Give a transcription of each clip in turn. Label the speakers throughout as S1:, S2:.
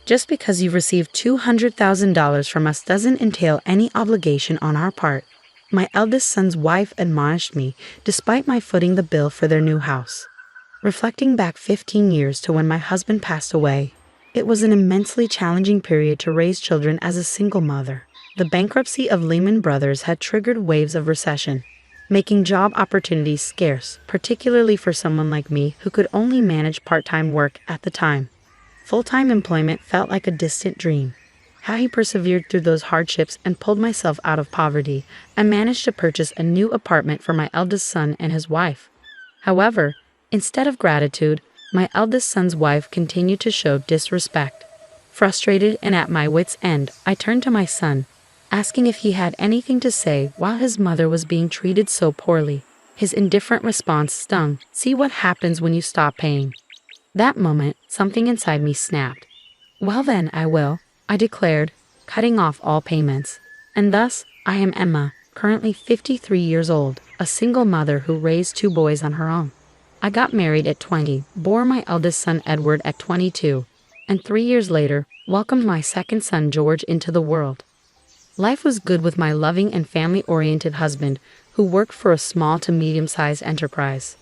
S1: Just because you've received $200,000 from us doesn't entail any obligation on our part. My eldest son's wife admonished me, despite my footing the bill for their new house. Reflecting back 15 years to when my husband passed away, it was an immensely challenging period to raise children as a single mother. The bankruptcy of Lehman Brothers had triggered waves of recession, making job opportunities scarce, particularly for someone like me who could only manage part-time work at the time. Full-time employment felt like a distant dream. How he persevered through those hardships and pulled myself out of poverty, I managed to purchase a new apartment for my eldest son and his wife. However, instead of gratitude, my eldest son's wife continued to show disrespect. Frustrated and at my wit's end, I turned to my son, asking if he had anything to say while his mother was being treated so poorly. His indifferent response stung. "See what happens when you stop paying." That moment, something inside me snapped. "Well then, I will," I declared, cutting off all payments. And thus, I am Emma, currently 53 years old, a single mother who raised 2 boys on her own. I got married at 20, bore my eldest son Edward at 22, and 3 years later, welcomed my second son George into the world. Life was good with my loving and family-oriented husband, who worked for a small to medium-sized enterprise.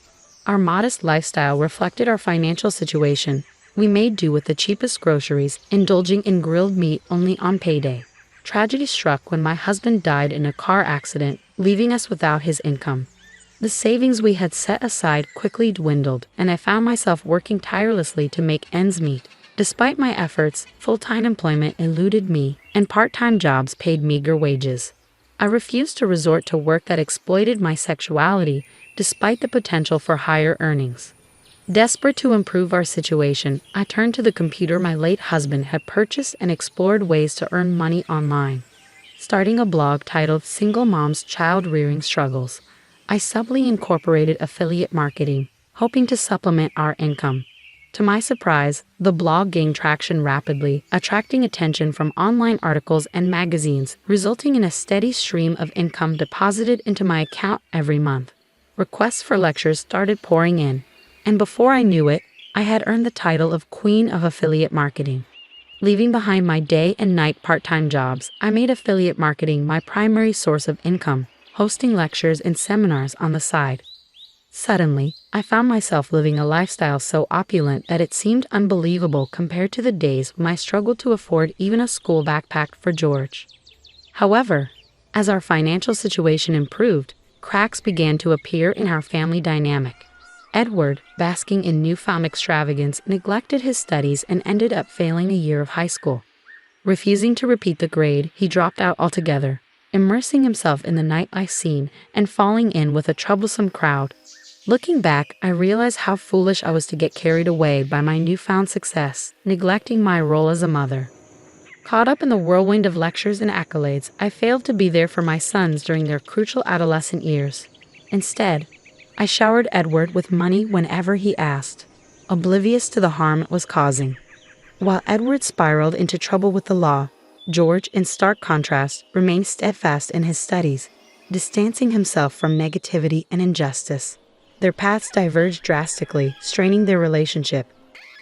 S1: Our modest lifestyle reflected our financial situation. We made do with the cheapest groceries, indulging in grilled meat only on payday. Tragedy struck when my husband died in a car accident, leaving us without his income. The savings we had set aside quickly dwindled, and I found myself working tirelessly to make ends meet. Despite my efforts, full-time employment eluded me, and part-time jobs paid meager wages. I refused to resort to work that exploited my sexuality, despite the potential for higher earnings. Desperate to improve our situation, I turned to the computer my late husband had purchased and explored ways to earn money online. Starting a blog titled Single Mom's Child Rearing Struggles, I subtly incorporated affiliate marketing, hoping to supplement our income. To my surprise, the blog gained traction rapidly, attracting attention from online articles and magazines, resulting in a steady stream of income deposited into my account every month. Requests for lectures started pouring in, and before I knew it, I had earned the title of Queen of Affiliate Marketing. Leaving behind my day and night part-time jobs, I made affiliate marketing my primary source of income, hosting lectures and seminars on the side. Suddenly, I found myself living a lifestyle so opulent that it seemed unbelievable compared to the days when I struggled to afford even a school backpack for George. However, as our financial situation improved, cracks began to appear in our family dynamic. Edward, basking in newfound extravagance, neglected his studies and ended up failing a year of high school. Refusing to repeat the grade, he dropped out altogether, immersing himself in the nightlife scene and falling in with a troublesome crowd. Looking back, I realized how foolish I was to get carried away by my newfound success, neglecting my role as a mother. Caught up in the whirlwind of lectures and accolades, I failed to be there for my sons during their crucial adolescent years. Instead, I showered Edward with money whenever he asked, oblivious to the harm it was causing. While Edward spiraled into trouble with the law, George, in stark contrast, remained steadfast in his studies, distancing himself from negativity and injustice. Their paths diverged drastically, straining their relationship.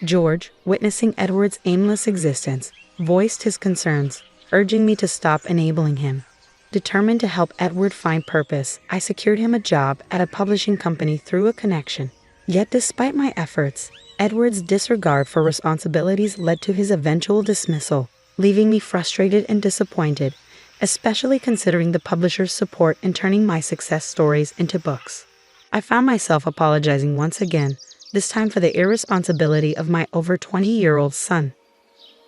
S1: George, witnessing Edward's aimless existence, voiced his concerns, urging me to stop enabling him. Determined to help Edward find purpose, I secured him a job at a publishing company through a connection. Yet despite my efforts, Edward's disregard for responsibilities led to his eventual dismissal, leaving me frustrated and disappointed, especially considering the publisher's support in turning my success stories into books. I found myself apologizing once again, this time for the irresponsibility of my over 20-year-old son.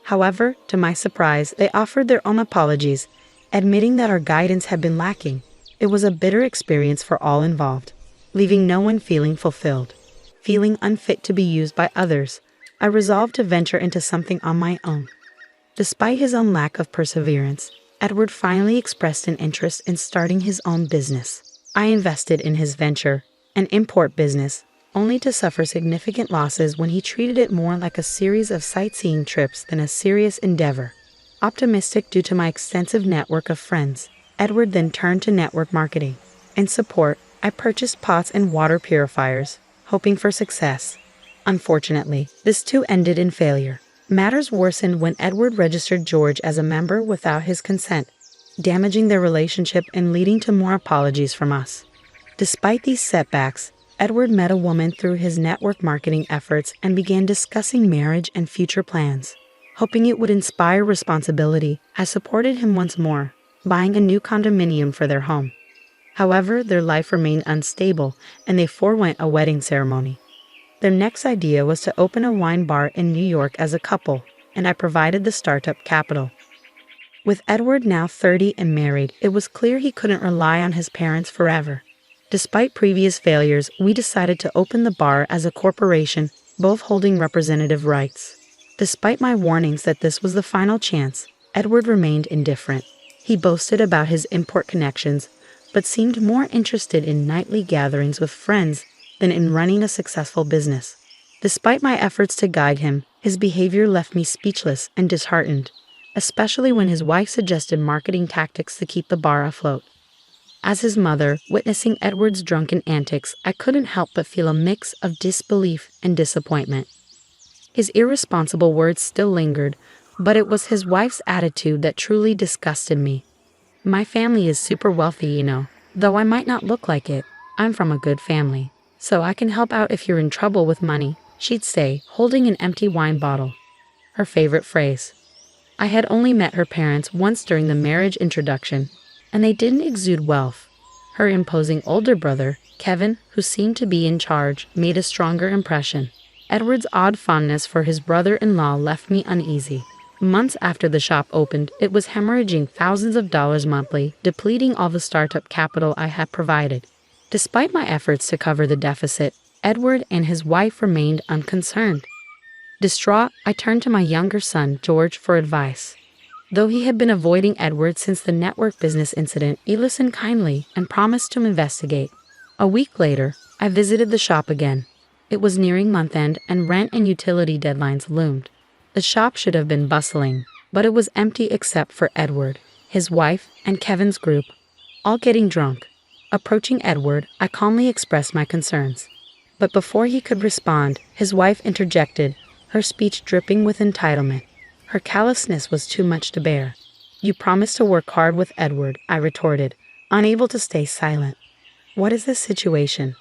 S1: However, to my surprise, they offered their own apologies, admitting that our guidance had been lacking. It was a bitter experience for all involved, leaving no one feeling fulfilled. Feeling unfit to be used by others, I resolved to venture into something on my own. Despite his own lack of perseverance, Edward finally expressed an interest in starting his own business. I invested in his venture, an import business, only to suffer significant losses when he treated it more like a series of sightseeing trips than a serious endeavor. Optimistic due to my extensive network of friends, Edward then turned to network marketing. In support, I purchased pots and water purifiers, hoping for success. Unfortunately, this too ended in failure. Matters worsened when Edward registered George as a member without his consent, damaging their relationship and leading to more apologies from us. Despite these setbacks, Edward met a woman through his network marketing efforts and began discussing marriage and future plans. Hoping it would inspire responsibility, I supported him once more, buying a new condominium for their home. However, their life remained unstable, and they forewent a wedding ceremony. Their next idea was to open a wine bar in New York as a couple, and I provided the startup capital. With Edward now 30 and married, it was clear he couldn't rely on his parents forever. Despite previous failures, we decided to open the bar as a corporation, both holding representative rights. Despite my warnings that this was the final chance, Edward remained indifferent. He boasted about his import connections, but seemed more interested in nightly gatherings with friends than in running a successful business. Despite my efforts to guide him, his behavior left me speechless and disheartened, especially when his wife suggested marketing tactics to keep the bar afloat. As his mother, witnessing Edward's drunken antics, I couldn't help but feel a mix of disbelief and disappointment. His irresponsible words still lingered, but it was his wife's attitude that truly disgusted me. My family is super wealthy, you know. Though I might not look like it, I'm from a good family. So I can help out if you're in trouble with money, she'd say, holding an empty wine bottle. Her favorite phrase. I had only met her parents once during the marriage introduction, and they didn't exude wealth. Her imposing older brother, Kevin, who seemed to be in charge, made a stronger impression. Edward's odd fondness for his brother-in-law left me uneasy. Months after the shop opened, it was hemorrhaging thousands of dollars monthly, depleting all the startup capital I had provided. Despite my efforts to cover the deficit, Edward and his wife remained unconcerned. Distraught, I turned to my younger son, George, for advice. Though he had been avoiding Edward since the network business incident, he listened kindly and promised to investigate. A week later, I visited the shop again. It was nearing month-end, and rent and utility deadlines loomed. The shop should have been bustling, but it was empty except for Edward, his wife, and Kevin's group, all getting drunk. Approaching Edward, I calmly expressed my concerns. But before he could respond, his wife interjected, her speech dripping with entitlement. Her callousness was too much to bear. You promised to work hard with Edward, I retorted, unable to stay silent. What is this situation?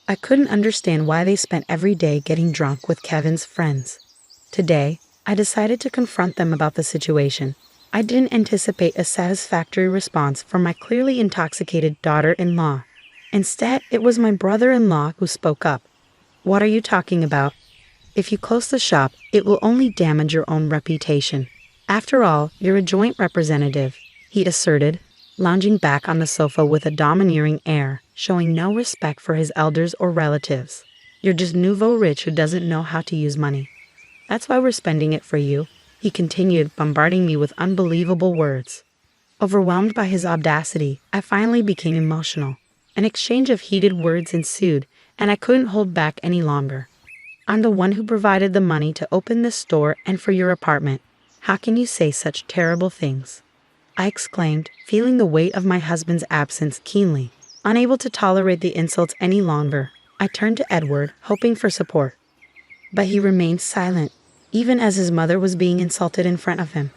S1: I couldn't understand why they spent every day getting drunk with Kevin's friends. Today, I decided to confront them about the situation. I didn't anticipate a satisfactory response from my clearly intoxicated daughter-in-law. Instead, it was my brother-in-law who spoke up. What are you talking about? If you close the shop, it will only damage your own reputation. After all, you're a joint representative, he asserted, lounging back on the sofa with a domineering air, showing no respect for his elders or relatives. You're just nouveau rich who doesn't know how to use money. That's why we're spending it for you, he continued, bombarding me with unbelievable words. Overwhelmed by his audacity, I finally became emotional. An exchange of heated words ensued, and I couldn't hold back any longer. I'm the one who provided the money to open this store and for your apartment. How can you say such terrible things? I exclaimed, feeling the weight of my husband's absence keenly. Unable to tolerate the insults any longer, I turned to Edward, hoping for support. But he remained silent, even as his mother was being insulted in front of him.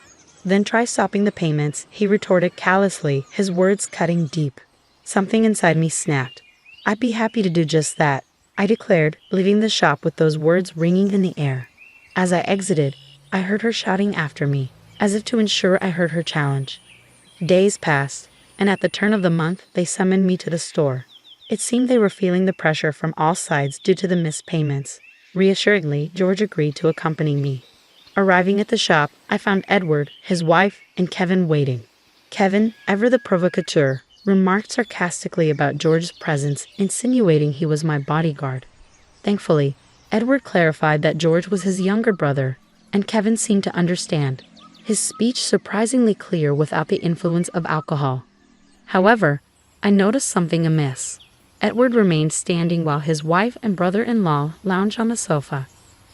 S1: Then try stopping the payments, he retorted callously, his words cutting deep. Something inside me snapped. I'd be happy to do just that, I declared, leaving the shop with those words ringing in the air. As I exited, I heard her shouting after me, as if to ensure I heard her challenge. Days passed, and at the turn of the month, they summoned me to the store. It seemed they were feeling the pressure from all sides due to the missed payments. Reassuringly, George agreed to accompany me. Arriving at the shop, I found Edward, his wife, and Kevin waiting. Kevin, ever the provocateur, remarked sarcastically about George's presence, insinuating he was my bodyguard. Thankfully, Edward clarified that George was his younger brother, and Kevin seemed to understand, his speech surprisingly clear without the influence of alcohol. However, I noticed something amiss. Edward remained standing while his wife and brother-in-law lounged on the sofa.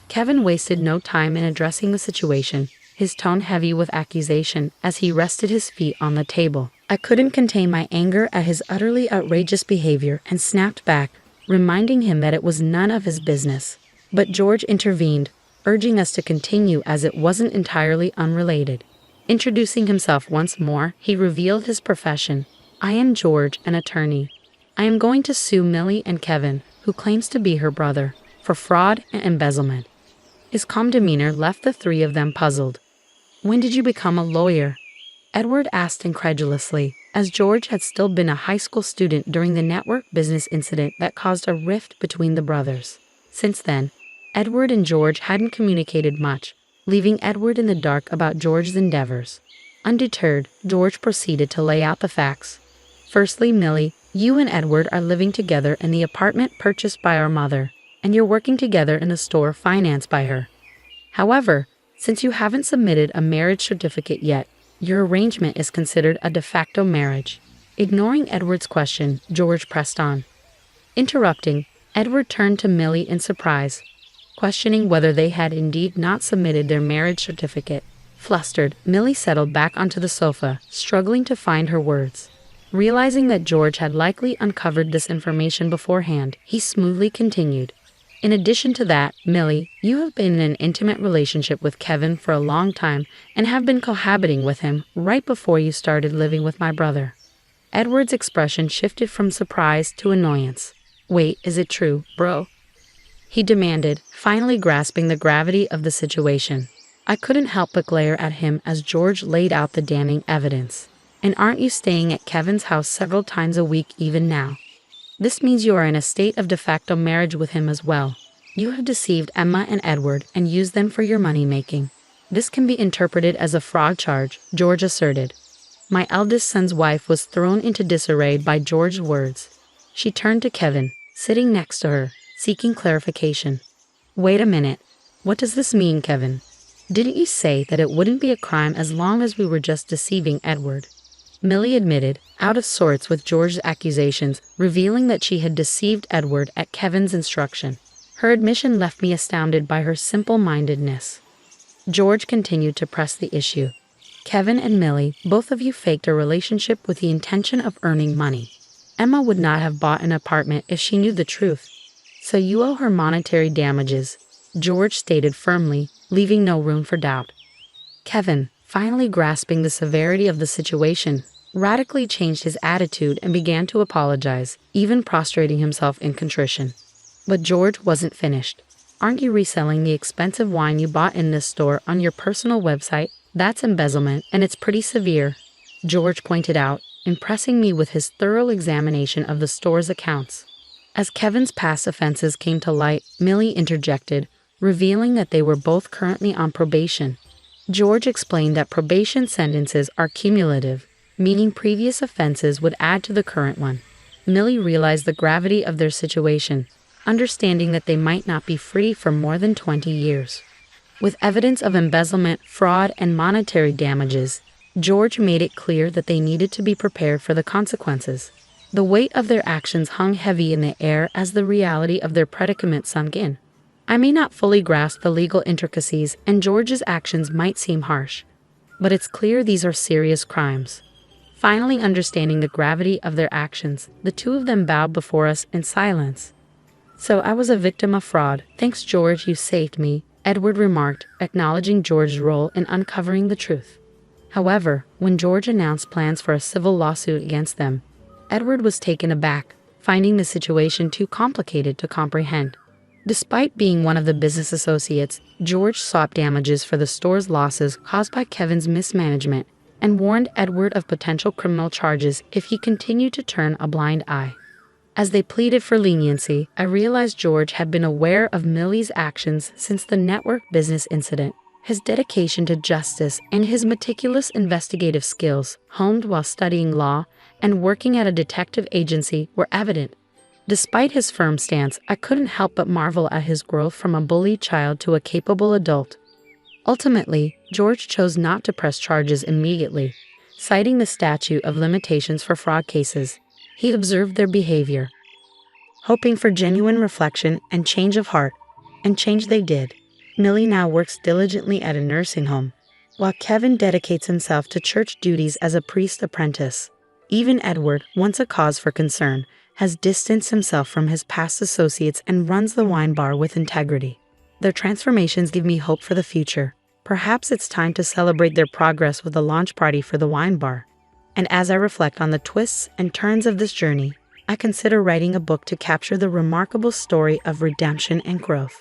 S1: Kevin wasted no time in addressing the situation, his tone heavy with accusation as he rested his feet on the table. I couldn't contain my anger at his utterly outrageous behavior and snapped back, reminding him that it was none of his business. But George intervened. urging us to continue as it wasn't entirely unrelated. Introducing himself once more, he revealed his profession. I am George, an attorney. I am going to sue Millie and Kevin, who claims to be her brother, for fraud and embezzlement. His calm demeanor left the three of them puzzled. When did you become a lawyer? Edward asked incredulously, as George had still been a high school student during the network business incident that caused a rift between the brothers. Since then, Edward and George hadn't communicated much, leaving Edward in the dark about George's endeavors. Undeterred, George proceeded to lay out the facts. Firstly, Millie, you and Edward are living together in the apartment purchased by our mother, and you're working together in a store financed by her. However, since you haven't submitted a marriage certificate yet, your arrangement is considered a de facto marriage. Ignoring Edward's question, George pressed on. Interrupting, Edward turned to Millie in surprise, questioning whether they had indeed not submitted their marriage certificate. Flustered, Millie settled back onto the sofa, struggling to find her words. Realizing that George had likely uncovered this information beforehand, he smoothly continued. In addition to that, Millie, you have been in an intimate relationship with Kevin for a long time and have been cohabiting with him right before you started living with my brother. Edward's expression shifted from surprise to annoyance. Wait, is it true, bro? He demanded, finally grasping the gravity of the situation. I couldn't help but glare at him as George laid out the damning evidence. And aren't you staying at Kevin's house several times a week even now? This means you are in a state of de facto marriage with him as well. You have deceived Emma and Edward and used them for your money-making. This can be interpreted as a fraud charge, George asserted. My eldest son's wife was thrown into disarray by George's words. She turned to Kevin, sitting next to her, seeking clarification. Wait a minute. What does this mean, Kevin? Didn't you say that it wouldn't be a crime as long as we were just deceiving Edward? Millie admitted, out of sorts with George's accusations, revealing that she had deceived Edward at Kevin's instruction. Her admission left me astounded by her simple-mindedness. George continued to press the issue. Kevin and Millie, both of you faked a relationship with the intention of earning money. Emma would not have bought an apartment if she knew the truth. So you owe her monetary damages, George stated firmly, leaving no room for doubt. Kevin, finally grasping the severity of the situation, radically changed his attitude and began to apologize, even prostrating himself in contrition. But George wasn't finished. Aren't you reselling the expensive wine you bought in this store on your personal website? That's embezzlement, and it's pretty severe, George pointed out, impressing me with his thorough examination of the store's accounts. As Kevin's past offenses came to light, Millie interjected, revealing that they were both currently on probation. George explained that probation sentences are cumulative, meaning previous offenses would add to the current one. Millie realized the gravity of their situation, understanding that they might not be free for more than 20 years. With evidence of embezzlement, fraud, and monetary damages, George made it clear that they needed to be prepared for the consequences. The weight of their actions hung heavy in the air as the reality of their predicament sunk in. I may not fully grasp the legal intricacies, and George's actions might seem harsh, but it's clear these are serious crimes. Finally understanding the gravity of their actions, the two of them bowed before us in silence. So I was a victim of fraud. Thanks, George, you saved me, Edward remarked, acknowledging George's role in uncovering the truth. However, when George announced plans for a civil lawsuit against them, Edward was taken aback, finding the situation too complicated to comprehend. Despite being one of the business associates, George sought damages for the store's losses caused by Kevin's mismanagement and warned Edward of potential criminal charges if he continued to turn a blind eye. As they pleaded for leniency, I realized George had been aware of Millie's actions since the network business incident. His dedication to justice and his meticulous investigative skills, honed while studying law and working at a detective agency, were evident. Despite his firm stance, I couldn't help but marvel at his growth from a bullied child to a capable adult. Ultimately, George chose not to press charges immediately, citing the statute of limitations for fraud cases. He observed their behavior, hoping for genuine reflection and change of heart, and change they did. Millie now works diligently at a nursing home, while Kevin dedicates himself to church duties as a priest apprentice. Even Edward, once a cause for concern, has distanced himself from his past associates and runs the wine bar with integrity. Their transformations give me hope for the future. Perhaps it's time to celebrate their progress with a launch party for the wine bar. And as I reflect on the twists and turns of this journey, I consider writing a book to capture the remarkable story of redemption and growth.